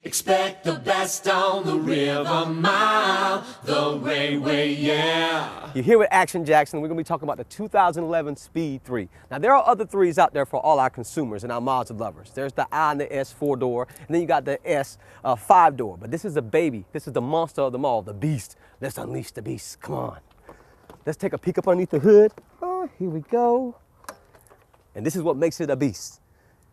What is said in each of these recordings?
Expect the best on the river mile, the Railway, yeah. You're here with Action Jackson. We're going to be talking about the 2011 Speed 3. Now, there are other 3s out there for all our consumers and our Mazda lovers. There's the I and the S 4-door, and then you got the S 5-door. But this is the baby. This is the monster of them all, the beast. Let's unleash the beast. Come on. Let's take a peek up underneath the hood. Oh, here we go. And this is what makes it a beast.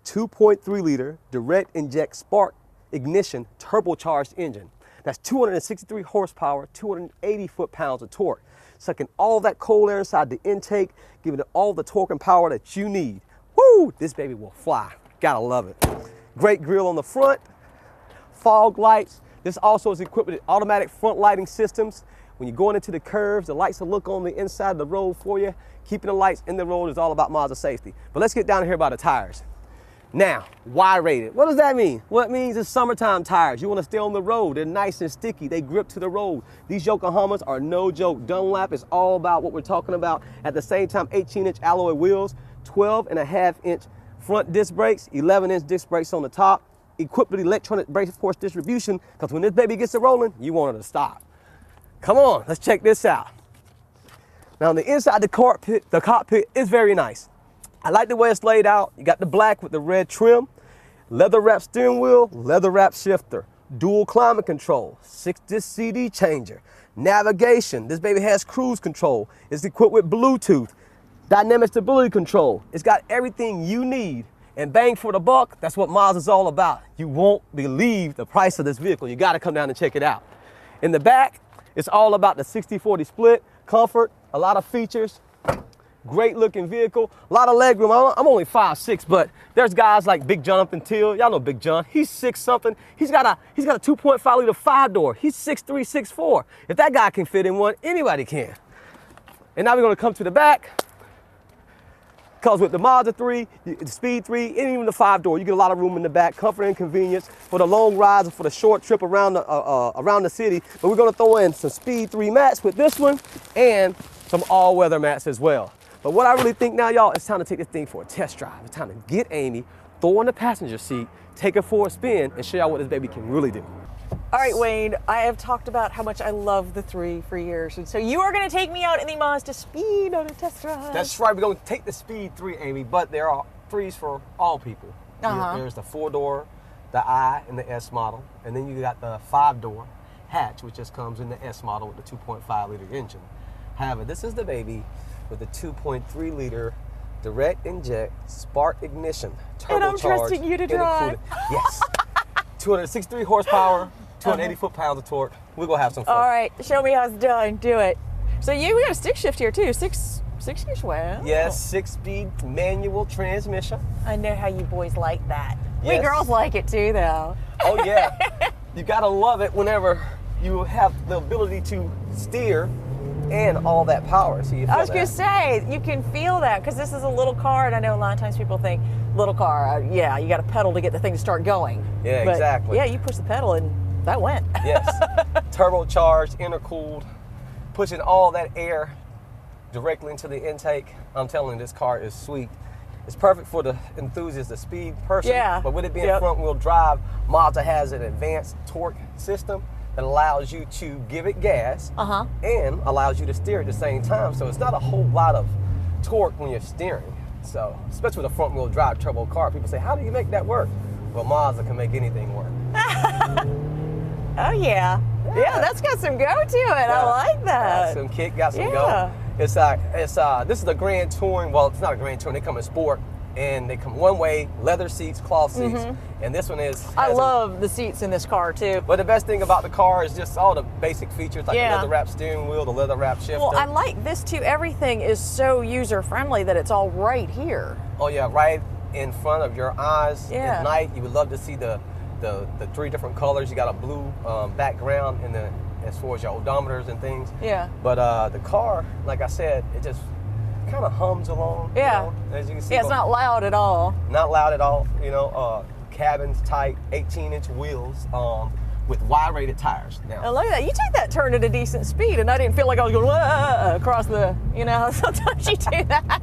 2.3-liter direct inject spark ignition turbocharged engine. That's 263 horsepower, 280 foot-pounds of torque, sucking all that cold air inside the intake, giving it all the torque and power that you need. Woo! This baby will fly. Gotta love it. Great grille on the front, fog lights. This also is equipped with automatic front lighting systems. When you're going into the curves, the lights will look on the inside of the road for you. Keeping the lights in the road is all about Mazda safety. But let's get down here by the tires. Now, why rated? What does that mean? Well, it means it's summertime tires. You want to stay on the road. They're nice and sticky. They grip to the road. These Yokohamas are no joke. Dunlap is all about what we're talking about. At the same time, 18-inch alloy wheels, 12.5-inch front disc brakes, 11-inch disc brakes on the top, equipped with electronic brake force distribution, because when this baby gets it rolling, you want it to stop. Come on, let's check this out. Now, on the inside, the cockpit is very nice. I like the way it's laid out. You got the black with the red trim, leather wrapped steering wheel, leather wrapped shifter, dual climate control, 6-disc CD changer, navigation. This baby has cruise control. It's equipped with Bluetooth, dynamic stability control. It's got everything you need. And bang for the buck, that's what Mazda's all about. You won't believe the price of this vehicle. You gotta come down and check it out. In the back, it's all about the 60-40 split, comfort, a lot of features. Great looking vehicle, a lot of leg room. I'm only 5'6", but there's guys like Big Jonathan Till. Y'all know Big John. He's 6 something. He's got a 2.5-liter 5-door. He's 6'3", 6'4". If that guy can fit in one, anybody can. And now we're gonna come to the back. Because with the Mazda 3, the Speed 3, and even the 5-door, you get a lot of room in the back, comfort and convenience for the long rides and for the short trip around the city. But we're gonna throw in some Speed 3 mats with this one and some all-weather mats as well. But what I really think now, y'all, it's time to take this thing for a test drive. It's time to get Amy, throw her in the passenger seat, take her for a spin, and show y'all what this baby can really do. All right, Wayne, I have talked about how much I love the 3 for years. And so you are going to take me out in the Mazda Speed on a test drive. That's right. We're going to take the Speed 3, Amy, but there are 3s for all people. There's the 4-door, the I and the S model, and then you got the 5-door hatch, which just comes in the S model with the 2.5-liter engine. However, this is the baby with the 2.3-liter direct inject spark ignition turbocharged. And I'm trusting you to drive. Yes. 263 horsepower, 280 foot-pounds of torque. We're going to have some fun. All right, show me how it's done. Do it. So we got a stick shift here too. Six-ish, wow. Yes, 6-speed manual transmission. I know how you boys like that. Yes. We girls like it too, though. Oh, yeah. You got to love it whenever you have the ability to steer and all that power. So you feel I was going to say, you can feel that because this is a little car, and I know a lot of times people think, little car, yeah, you got to pedal to get the thing to start going. Yeah, but exactly. Yeah, you push the pedal and that went. Yes. Turbocharged, intercooled, pushing all that air directly into the intake. I'm telling you, this car is sweet. It's perfect for the enthusiast, the speed person. Yeah. But with it being front-wheel drive, Mazda has an advanced torque system that allows you to give it gas and allows you to steer at the same time. So it's not a whole lot of torque when you're steering. So, especially with a front-wheel drive turbo car, people say, how do you make that work? Well, Mazda can make anything work. Oh, yeah. Yeah, that's got some go to it. Yeah. I like that. Got some kick, got some go. This is the Grand Touring. Well, it's not a Grand Touring. They come in sport, and they come one way, leather seats, cloth seats, and this one is. I love the seats in this car too. But the best thing about the car is just all the basic features, like the leather wrap steering wheel, the leather wrap shifter. Well, I like this too. Everything is so user friendly that it's all right here. Oh yeah, right in front of your eyes. Yeah. At night, you would love to see the 3 different colors. You got a blue background in the as far as your odometers and things. Yeah. But the car, like I said, it just kind of hums along. Yeah. You know, as you can see. Yeah, it's not loud at all. Not loud at all. You know, cabin's tight, 18-inch wheels with Y-rated tires. Now, Oh, look at that. You take that turn at a decent speed, and I didn't feel like I was going across the, sometimes you do that.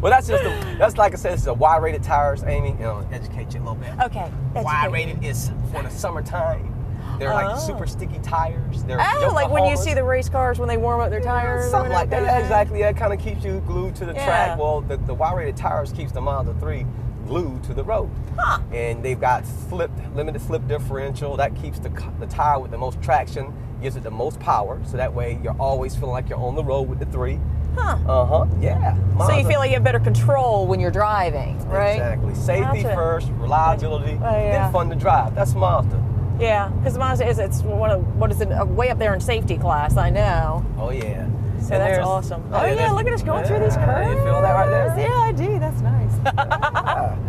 Well, that's like I said, this is a Y-rated tires, Amy. Educate you a little bit. Okay. Y-rated is for the summertime. They're like super sticky tires. They're like when you see the race cars when they warm up their tires. Something like that. Yeah, exactly. Yeah, it kind of keeps you glued to the track. Well, the Y-rated tires keeps the Mazda 3 glued to the road. Huh. And they've got limited slip differential. That keeps the tire with the most traction, gives it the most power. So that way you're always feeling like you're on the road with the 3. Huh. Yeah. So you feel like you have better control when you're driving, right? Exactly. Safety first, reliability, then fun to drive. That's Mazda. Yeah, because Mazda it's way up there in safety class, I know. Oh yeah. So that's awesome. Oh yeah, look at us going through these curves. You feel that right there? Yeah, I do. That's nice.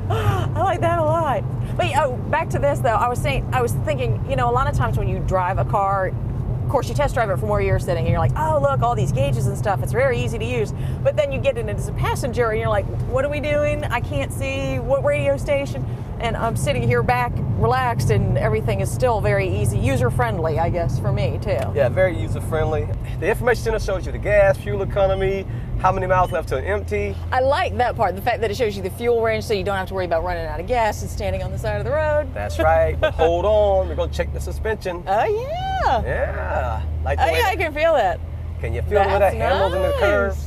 I like that a lot. But back to this though. I was thinking, a lot of times when you drive a car, of course you test drive it from where you're sitting and you're like, oh look, all these gauges and stuff. It's very easy to use. But then you get in as a passenger and you're like, what are we doing? I can't see what radio station. And I'm sitting here back, relaxed, and everything is still very easy, user-friendly, I guess, for me, too. Yeah, very user-friendly. The information center shows you the gas, fuel economy, how many miles left to empty. I like that part, the fact that it shows you the fuel range so you don't have to worry about running out of gas and standing on the side of the road. That's right. But hold on, we're going to check the suspension. Oh, yeah. Yeah. I can feel that. Can you feel the way that handles in the curve?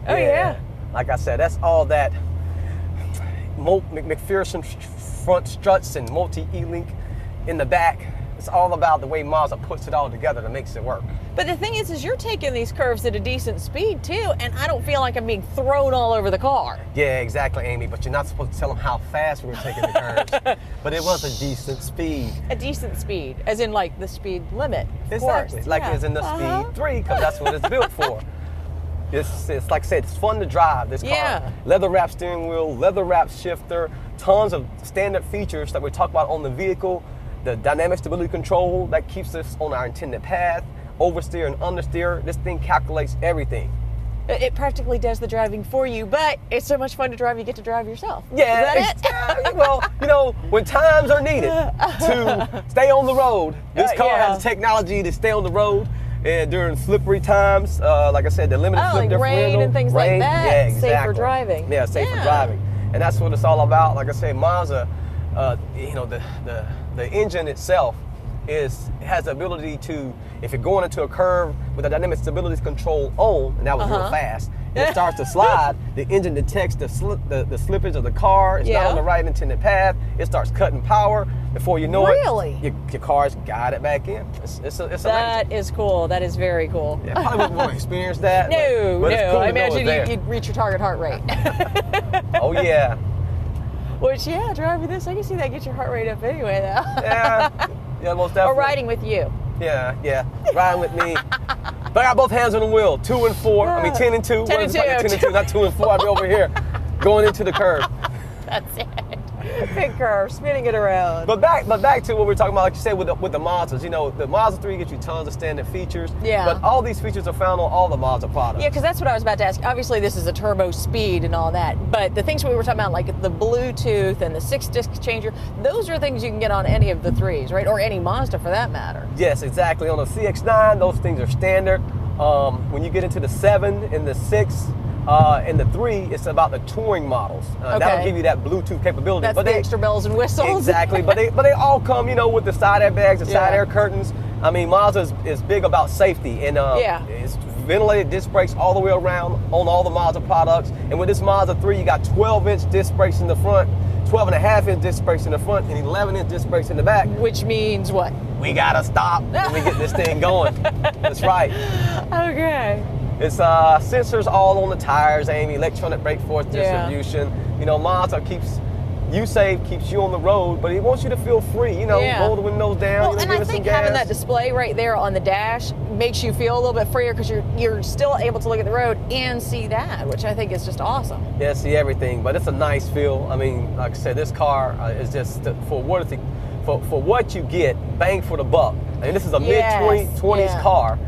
Oh, yeah. Like I said, that's all that McPherson front struts and multi-E-link in the back. It's all about the way Mazda puts it all together that makes it work. But the thing is you're taking these curves at a decent speed too, and I don't feel like I'm being thrown all over the car. Yeah, exactly, Amy, but you're not supposed to tell them how fast we were taking the curves. But it was a decent speed. A decent speed, as in like the speed limit. Exactly, like as in the Speed 3, because that's what it's built for. It's like I said, it's fun to drive this car. Yeah. Leather wrap steering wheel, leather wrap shifter, tons of standard features that we talk about on the vehicle. The dynamic stability control that keeps us on our intended path, oversteer and understeer. This thing calculates everything. It practically does the driving for you, but it's so much fun to drive, you get to drive yourself. Yeah. Is that it? Well, when times are needed to stay on the road, this car has the technology to stay on the road. And during slippery times, like I said, the limited slip like differential. rain and things like that. Yeah, exactly. Safe for driving. Yeah, safe for driving. And that's what it's all about. Like I said, Mazda, the engine itself has the ability to, if you're going into a curve with the dynamic stability control on, and that was real fast, and it starts to slide, the engine detects the slippage of the car. It's not on the right intended path. It starts cutting power. Before you know it, your car's guided back in. It's amazing. That is cool. That is very cool. Yeah, probably wouldn't want to experience that. No. Cool I imagine you'd reach your target heart rate. Oh, yeah. Which, driving this, I can see that gets your heart rate up anyway, though. Yeah, most definitely. Or riding with you. Yeah, riding with me. But I got both hands on the wheel, 2 and 4. I mean, 10 and 2. 10 and 2. 10 and 2, not 2 and 4. I'll be over here going into the curve. That's it. Big curve, spinning it around. But back to what we were talking about, like you said, with the Mazdas. The Mazda 3 gets you tons of standard features. Yeah. But all these features are found on all the Mazda products. Yeah, because that's what I was about to ask. Obviously, this is a turbo speed and all that. But the things we were talking about, like the Bluetooth and the 6-disc changer, those are things you can get on any of the 3s, right? Or any Mazda for that matter. Yes, exactly. On the CX-9, those things are standard. When you get into the 7 and the 6, and the 3, it's about the touring models. That'll give you that Bluetooth capability. That's the extra bells and whistles. Exactly, but they all come, with the side airbags, the side air curtains. I mean, Mazda is big about safety, and it's ventilated disc brakes all the way around on all the Mazda products. And with this Mazda 3, you got 12-inch disc brakes in the front, 12.5-inch disc brakes in the front, and 11-inch disc brakes in the back. Which means what? We gotta stop when we get this thing going. That's right. Okay. It's sensors all on the tires, Amy, electronic brake force distribution. Mazda keeps you safe, keeps you on the road, but it wants you to feel free, roll the windows down, well, and I think having that display right there on the dash makes you feel a little bit freer because you're still able to look at the road and see that, which I think is just awesome. Yeah, see everything, but it's a nice feel. I mean, like I said, this car is just for what you get, bang for the buck. I mean, this is a mid-20s car.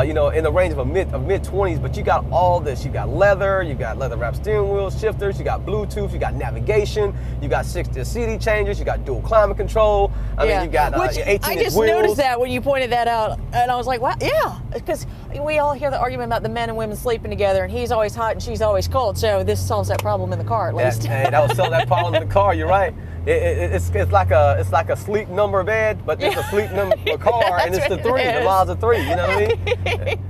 you know, in the range of mid 20s, but you got all this. You got leather wrap steering wheel, shifters, you got Bluetooth, you got navigation, you got 6 CD changers, you got dual climate control. I mean, you got 18-inch I just wheels. noticed that when you pointed that out, and I was like, wow, yeah, because we all hear the argument about the men and women sleeping together, and he's always hot and she's always cold, so this solves that problem in the car at least. That would solve that problem in the car. You're right. It's like a sleep number bed, but it's a sleep number car, and it's the 3, the Mazda 3. You know what I mean?